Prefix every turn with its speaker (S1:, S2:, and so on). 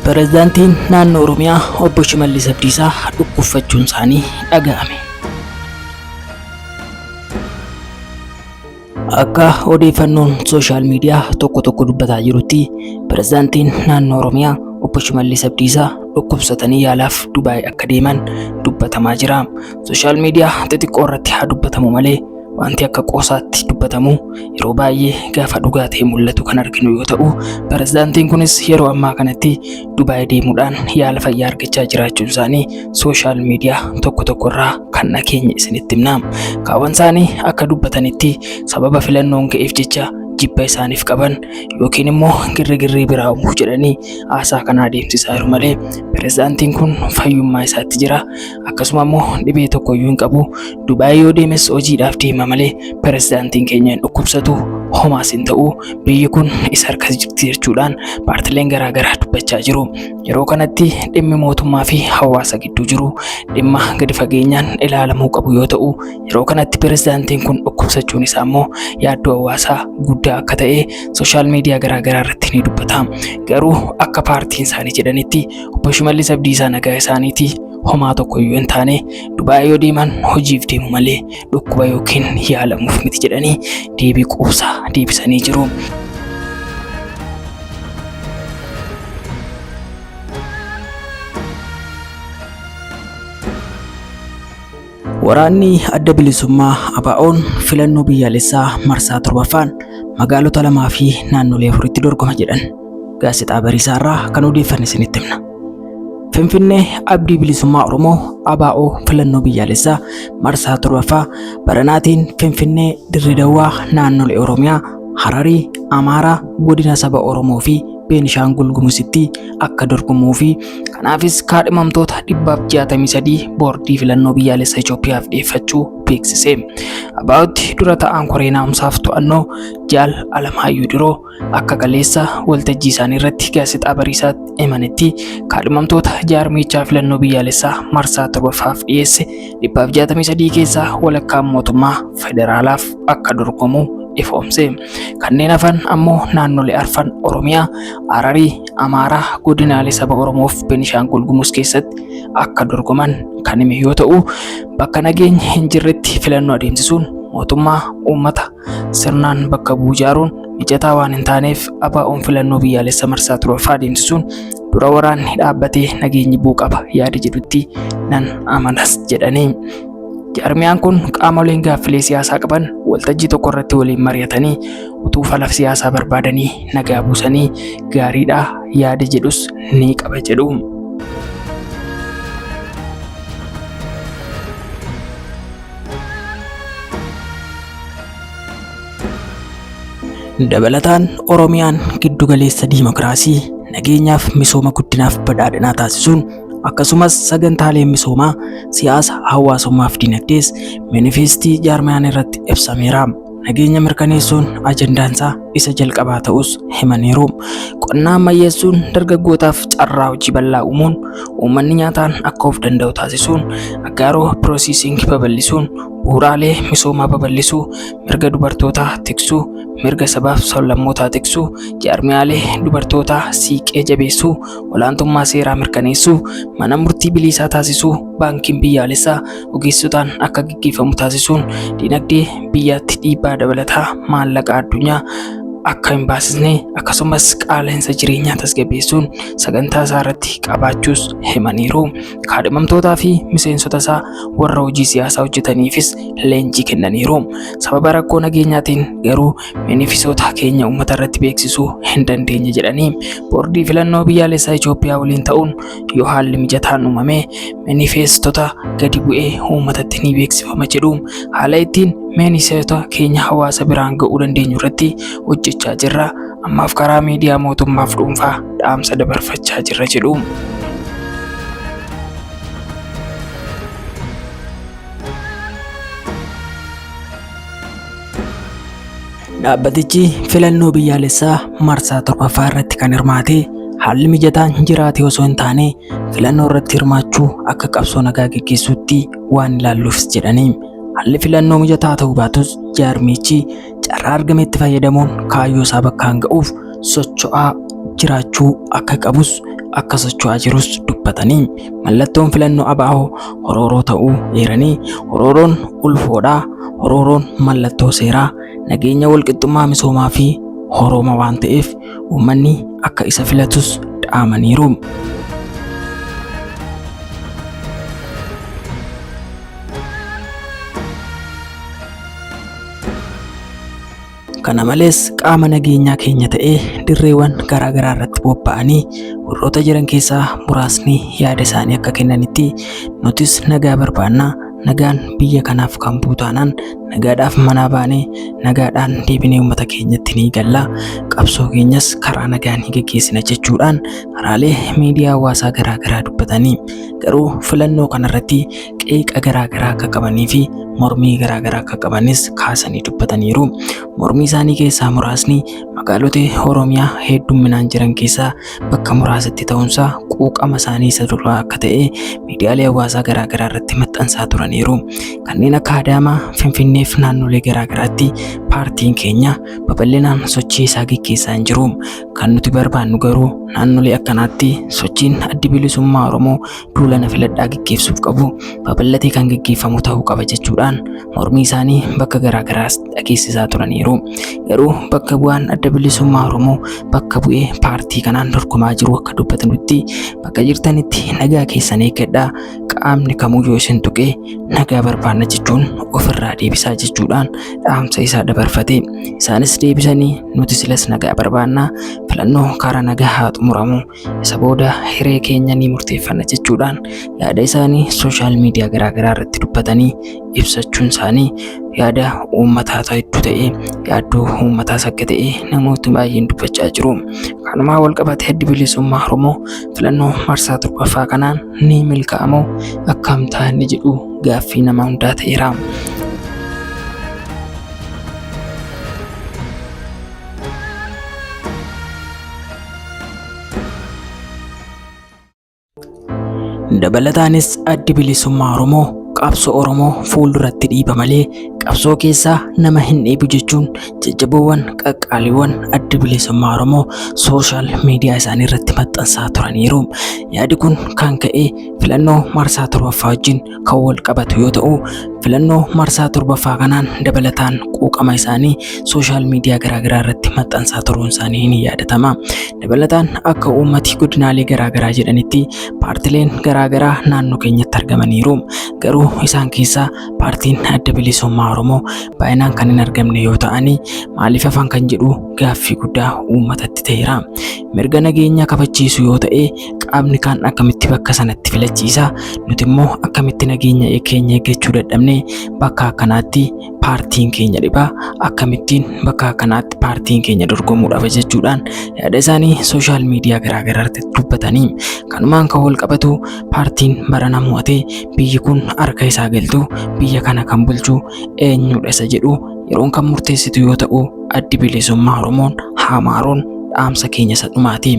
S1: Pireezidaantiin naannoo Oromiyaa obbo Shimallis Abdiisaa dhukkubsachuun isaanii dhaga'ame. Akka odeeffannoon sooshaal miidiyaa tokko dubbataa jirutti pireezidaantiin naannoo Oromiyaa obbo Shimallis Abdiisaa dhukkubsatanii yaalaaf Dubaay akka deeman dubbatamaa jira. Sooshaal miidiyaa xixiqqoo irratti haa dubbatamu malee wanti akka qoosaatti dubbatamu yeroo baay'ee gaafa dhugaa ta'e mul'atu kan arginu yoo ta'u, pireezidaantiin kunis yeroo ammaa kanatti Dubaay deemuudhaan yaala fayyaa argachaa jiraachuun isaanii sooshaal miidiyaa tokko irraa kan dhageenye isinitti himna. Kaawwan isaanii akka dubbatanitti sababa filannoon ga'eef jecha jibba isaaniif qaban yookiin immoo girrigirrii biraa uumuu jedhanii haasaa kana adeemsisaa jiru malee pireezidaantiin kun fayyummaa isaatti jira. Akkasuma immoo dhibee tokko iyyuu hin qabu. Dubaay yoo deemes hojiidhaaf deema malee pireezidaantiin keenya hin dhukkubsatu, homaas hin ta'u, biyyi kun isa harka jirti jechuudhaan paartileen garaagaraa dubbachaa jiru. Yeroo kanatti dhimmi mootummaa fi hawaasa gidduu jiru dhimma gadi fageenyaan ilaalamuu qabu yoo ta'u, yeroo kanatti pireezidaantiin kun dhukkubsachuun isaa immoo yaaddoo hawaasaa guddaa akka ta'e sooshaal miidiyaa garaagaraa irratti ni dubbata. Garuu akka paartiin isaanii jedhanitti obbo Shimallis Abdiisaa nagaa isaaniiti homaa tokko iyyuu hin taane Dubaay yoo deeman hojiif deemu malee dhukkuba yookiin yaalamuuf miti jedhanii deebii quubsaa deebisanii jiru. Waraanni adda bilisummaa ABO'n filannoo biyyaalessaa marsaa 7ffaan magaalota 2 fi naannolee 4tti dorgoma jedhan gaazexaa Bariisaa irraa kan odeeffanne isinitti himna. Finfinnee abdii bilisummaa Oromoo ABO filannoo biyyaalessaa marsaa 7ffaa baranaatiin Finfinnee, Dirree Dawwaa, naannolee Oromiyaa, Hararii, Amaaraa, godina saba Oromoo fi Beenishaangul Gumuzitti akka dorgomuu fi kanaafis kaadhimamtoota 163 boordii filannoo biyyaalessaa Itoophiyaaf dhiyeeffachuu beeksise. ABO'tti dura ta'aan koree naamusaaf to'annoo Jaal Alamaayyuu Diroo akka kaleessa waltajjii isaanii irratti gaazexaa Bariisaatti himanitti kaadhimamtoota jaarmichaa filannoo biyyaalessaa marsaa 7ffaaf dhiyeesse 163 keessaa walakkaan mootummaa federaalaaf akka dorgomu ifoomse. Kanneen hafan ammoo naannolee arfan Oromiyaa, Hararii, Amaaraa, godinaalee saba Oromoo fi Beenishaangul Gumuz keessatti akka dorgoman kan hime yoo ta'u, bakka nageenyi hin jirretti filannoo adeemsisuun mootummaa uummata sirnaan bakka bu'u ijaaruun mijataa waan hin taaneef ABO'n filannoo biyyaalessaa marsaa 7ffaa adeemsisuun dura waraanni dhaabbatee nageenyi bu'uu qaba yaada jedhutti nan amanas jedhanii. Jaarmiyaan kun qaamoleen gaaffilee siyaasaa qaban waltajjii tokko irratti waliin mari'atanii utuu falaf siyaasaa barbaadanii nagaa buusanii gaariidha yaada jedhus ni qaba jedhu. Dabalataan Oromiyaan giddu galeessa diimokiraasii, nageenyaaf misooma guddinaaf badhaadhinaa taasisuun akkasumas sagantaalee misoomaa, siyaasa, hawaasummaa fi dinagdees manifestii jaarmiyaan irratti ibsameera. Nageenya mirkaneessuun ajandaansaa isa jalqabaa ta'us himaniiru. Qonnaa ammayyeessuun dargaggootaaf carraa hojii bal'aa uumuun uummanni nyaataan akka of danda'u taasisuun aggaaroo piroosesingii babal'isuun bu'uuraalee misoomaa babal'isuu, mirga dubartootaa tiksuu, mirga sabaaf sablammootaa tiksuu, jaarmiyaalee dubartootaa siiqee jabeessuu, olaantummaa seeraa mirkaneessuu, mana murtii bilisaa taasisuu, baankiin biyyaalessaa ogeessotaan akka gaggeeffamu taasisuun dinagdee biyyaatti dhiibbaa dabalataa maallaqa addunyaa akka hin baasisne akkasumas qaala'insa jireenyaa tasgabbeessuun sagantaa isaa irratti qabaachuus himaniiru. Kaadhimamtootaa fi miseensota isaa warra hojii siyaasaa hojjetaniifis leenjii kennaniiru. Sababa rakkoo nageenyaatiin garuu manifestoota keenya uummata irratti beeksisuu hin dandeenye jedhanii boordii filannoo biyyaalessaa Itoophiyaa waliin ta'uun yoo haalli mijataan uumame manifestoota gadi bu'ee uummatatti ni beeksifama jedhu. Haala ittiin manifestoota keenya hawaasa biraan ga'uu dandeenyu irratti hojjechaa jirra. Ammaaf karaa miidiyaa mootummaaf dhuunfaa dhaamsa dabarfachaa jirra jedhu. Dhaabbatichi filannoo biyyaalessaa marsaa 7ffaa irratti kan hirmaate haalli mijataan jiraate osoo hin taane filannoo irratti hirmaachuu akka qabsoo nagaa gaggeessuutti waan ilaalluufis jedhanii. Haalli filannoo mijataa ta'uu baatus jaarmichi carraa argametti fayyadamuun kaayyoo isaa bakkaan ga'uuf socho'aa jiraachuu akka qabus akka socho'aa jirus dubbatanii mallattoon filannoo ABO horooroo ta'uu eeranii horooroon ulfoodhaa, horooroon mallattoo seeraa, nageenya walqixxummaa misoomaa fi horooma waan ta'eef uummanni akka isa filatus dhaamaniiru. Kana malees qaama nageenyaa keenya ta'ee dirreewwan garaagaraa irratti bobba'anii warroota jiran keessaa muraasni yaada isaanii akka kennanitti nutis nagaa barbaannaa, nagaan biyya kanaaf kan buutaanaan nagaadhaaf manaa baanee nagaadhaan deebinee uummata keenyatti ni galla, qabsoo keenyas karaa nagaan ni gaggeessina jechuudhaan karaalee miidiyaa hawaasaa garaagaraa dubbatanii garuu filannoo kanarratti qeeqa garaagaraa akka qabanii fi mormii garaagaraa akka qabanis kaasanii dubbataniiru. Mormii isaanii keessaa muraasni magaalota Oromiyaa heddumminaan jiran keessaa bakka muraasatti ta'uunsaa quuqama isaanii isa duraa akka ta'e miidiyaalee hawaasaa garaagaraa irratti maxxansaa turaniiru. Kanneen akka Adaamaa, Finfinnee fi naannolee garaagaraatti paartiin keenya babal'inaan sochii isaa gaggeessaa hin jiru. Kan nuti barbaannu garuu naannolee akkanaatti sochiin addi bilisummaa Oromoo duulana filadhaa gaggeessuuf qabu babal'atee kan gaggeeffamu ta'uu qaba jechuudhaan mormii isaanii bakka garaagaraas dhageessisaa turaniiru. Garuu bakka bu'aan adda bilisummaa Oromoo bakka bu'ee paartii kanaan dorgomaa jiru akka dubbatanutti bakka jirtanitti nagaa keessan eeggadhaa, qaamni kamuyyuu isin tuqee nagaa barbaanna jechuun ofirraa deebisaa jechuudhaan dhaamsa isaa dabarfate. Isaanis deebisanii nuti silas nagaa barbaannaa, filannoo karaa nagaa haa xumuramu, isa booda hiree keenya ni murteeffanna jechuudhaan yaada isaanii sooshaal miidiyaa garaagaraa irratti dubbatanii ibsachuun isaanii yaada uummataa hedduu ta'ee yaaddoo uummataas akka ta'e namooti baay'een dubbachaa jiru. Kanumaa wal qabatee addi bilisummaa Oromoo filannoo marsaa 7ffaa kanaan ni milkaa'amoo akkam taa'anii jedhu gaaffii nama hundaa ta'eera. Dabalataanis addi bilisummaa Oromoo qabsoo Oromoo fuulduratti dhiiba malee qabsoo keessaa nama hin dhiibu jechuun jajjaboowwan qaqqaaliiwwan addi bilisummaa Oromoo sooshaal miidiyaa isaanii irratti maxxansaa turaniiru. Yaadi kun kan ka'e filannoo marsaa 7ffaa wajjin kan wal qabatu yoo ta'u filannoo marsaa 7ffaa kanaan dabalataan quuqama isaanii sooshaal miidiyaa garaagaraa irratti maxxansaa turuun isaanii ni yaadatama. Dabalataan akka uummati godinaalee garaagaraa jedhanitti paartileen garaagaraa naannoo keenyatti argamaniiru. Garuu isaan keessaa paartiin adda bilisummaa Oromoo baay'inaan kan hin argamne yoo ta'ani maaliif afaan kan jedhu gaaffii guddaa uummatatti ta'eera. Mirga nageenya kabachiisu yoo ta'e qaamni kaan akkamitti bakka sanatti filachiisa? Nuti immoo akkamitti nageenya keenya eeggachuu dadhabne bakka akkanaatti paartiin keenya dhibaa, akkamittiin bakka akkanaatti paartiin keenya dorgomuu dhaba jechuudhaan yaada isaanii sooshaal miidiyaa garaagaraa irratti dubbatanii kanumaan kan wal qabatu paartiin barana mo'atee biyyi kun harka isaa galtu biyya kana kan bulchu eenyudha isa jedhu yeroon kan murteessitu yoo ta'u addi bilisummaa Oromoon haamaaroon dhaamsa keenya isa dhumaati.